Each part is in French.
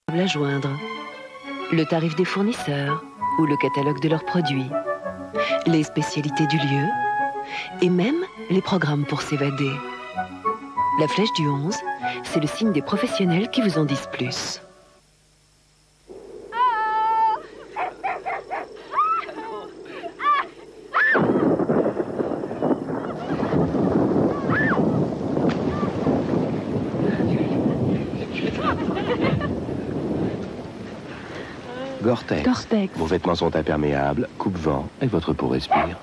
à joindre, le tarif des fournisseurs ou le catalogue de leurs produits, les spécialités du lieu et même les programmes pour s'évader. La flèche du 11, c'est le signe des professionnels qui vous en disent plus. Gore-Tex. Vos vêtements sont imperméables, coupe-vent et votre peau respire.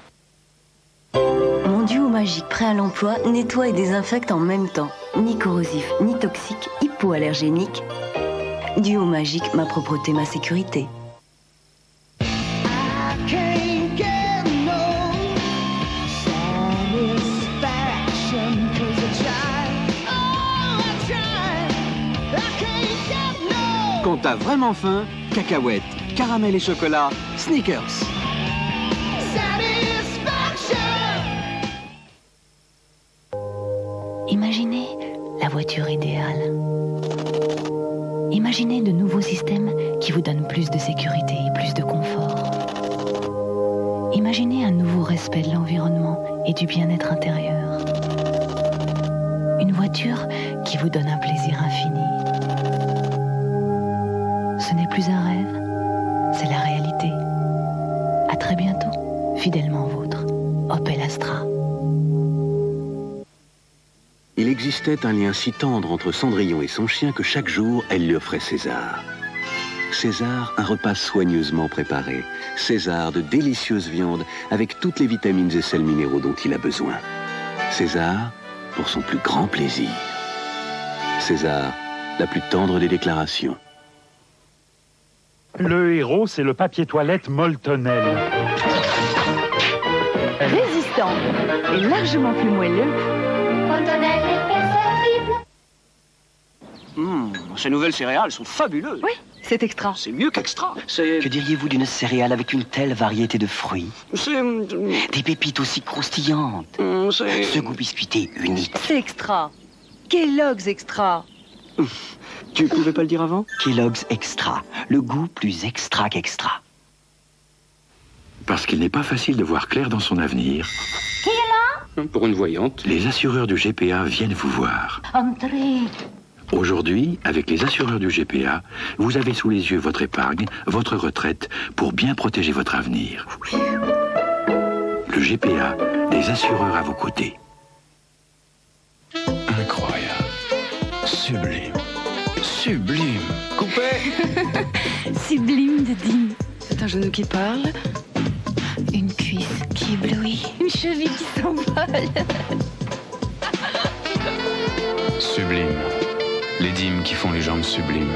Mon duo magique prêt à l'emploi nettoie et désinfecte en même temps. Ni corrosif, ni toxique, hypoallergénique. Duo magique, ma propreté, ma sécurité. Quand t'as vraiment faim, cacahuètes, caramel et chocolat, Snickers. Imaginez la voiture idéale. Imaginez de nouveaux systèmes qui vous donnent plus de sécurité et plus de confort. Imaginez un nouveau respect de l'environnement et du bien-être intérieur. Une voiture qui vous donne un plaisir infini. Ce n'est plus un rêve, c'est la réalité. À très bientôt, fidèlement vôtre, Opel Astra. Il existait un lien si tendre entre Cendrillon et son chien que chaque jour, elle lui offrait César. César, un repas soigneusement préparé. César, de délicieuses viandes avec toutes les vitamines et sels minéraux dont il a besoin. César, pour son plus grand plaisir. César, la plus tendre des déclarations. Le héros, c'est le papier toilette Moltonel. Résistant et largement plus moelleux. Moltonel est perceptible. Ces nouvelles céréales sont fabuleuses. Oui, c'est extra. C'est mieux qu'extra. C'est... Que diriez-vous d'une céréale avec une telle variété de fruits? C'est... Des pépites aussi croustillantes. C'est... Ce goût biscuité unique. C'est extra. Kellogg's Extra. Tu pouvais pas le dire avant? Kellogg's Extra. Le goût plus extra qu'extra. Parce qu'il n'est pas facile de voir clair dans son avenir. Qui est là? Pour une voyante, Les assureurs du GPA viennent vous voir. Entrez. Aujourd'hui, avec les assureurs du GPA, vous avez sous les yeux votre épargne, votre retraite, pour bien protéger votre avenir. Le GPA, des assureurs à vos côtés. Incroyable. Sublime. Sublime. Coupé. Sublime de Dim. C'est un genou qui parle. Une cuisse qui éblouit. Une cheville qui s'envole. Sublime. Les dîmes qui font les jambes sublimes.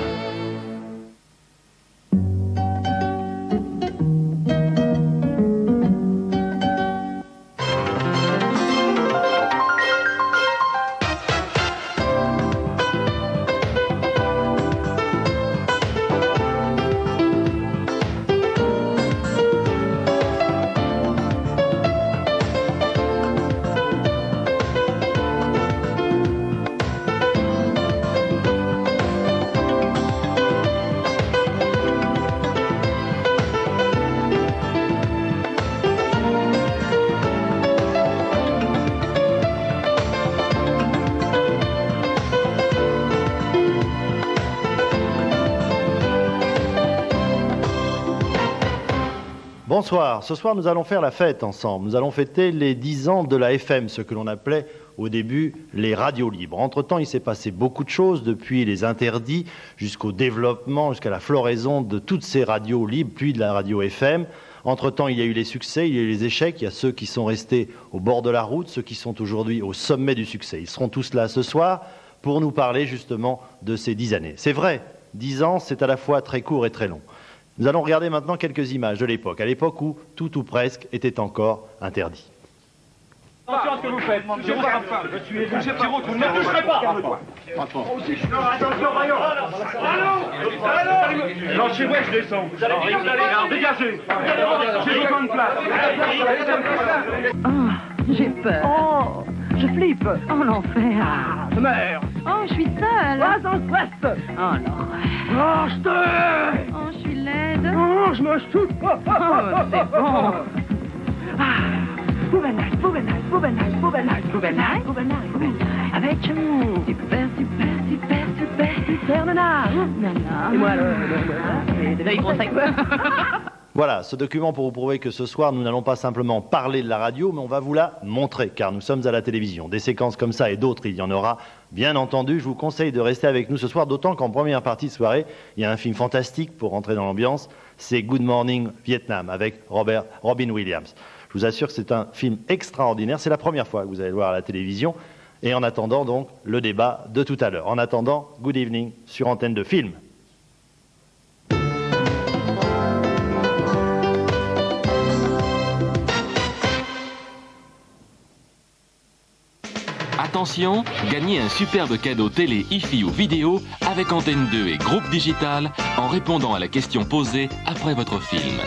Bonsoir, ce soir nous allons faire la fête ensemble. Nous allons fêter les 10 ans de la FM, ce que l'on appelait au début les radios libres. Entre-temps, il s'est passé beaucoup de choses, depuis les interdits jusqu'au développement, jusqu'à la floraison de toutes ces radios libres, puis de la radio FM. Entre-temps, il y a eu les succès, il y a eu les échecs, il y a ceux qui sont restés au bord de la route, ceux qui sont aujourd'hui au sommet du succès. Ils seront tous là ce soir pour nous parler justement de ces 10 années. C'est vrai, 10 ans, c'est à la fois très court et très long. Nous allons regarder maintenant quelques images de l'époque, à l'époque où tout ou presque était encore interdit. Attention à ce que vous faites. Je suis élu. Giro, vous ne me toucherez pas. Attention, Rayon. Allô. Lancez-moi, je descends. Dégagez. J'ai besoin de place. Oh, j'ai peur. Oh, je flippe. Oh, l'enfer. Merde. Oh, je suis seule. Pas en stress. Oh, l'horreur. Oh, je te... Oh, je suis laide. Oh, je me chute. Oh, c'est bon. Poubelle night, poubelle night, poubelle night, poubelle night, poubelle night, poubelle night, poubelle night. Avec amour. Super, super, super, super. Super nana. Nana. Et moi, le gros sac. Voilà, ce document pour vous prouver que ce soir, nous n'allons pas simplement parler de la radio, mais on va vous la montrer, car nous sommes à la télévision. Des séquences comme ça et d'autres, il y en aura, bien entendu. Je vous conseille de rester avec nous ce soir, d'autant qu'en première partie de soirée, il y a un film fantastique pour rentrer dans l'ambiance, c'est Good Morning Vietnam, avec Robin Williams. Je vous assure que c'est un film extraordinaire, c'est la première fois que vous allez le voir à la télévision, et en attendant donc le débat de tout à l'heure. En attendant, Good Evening sur Antenne de Film. Attention, gagnez un superbe cadeau télé, hi-fi ou vidéo avec Antenne 2 et Groupe Digital en répondant à la question posée après votre film.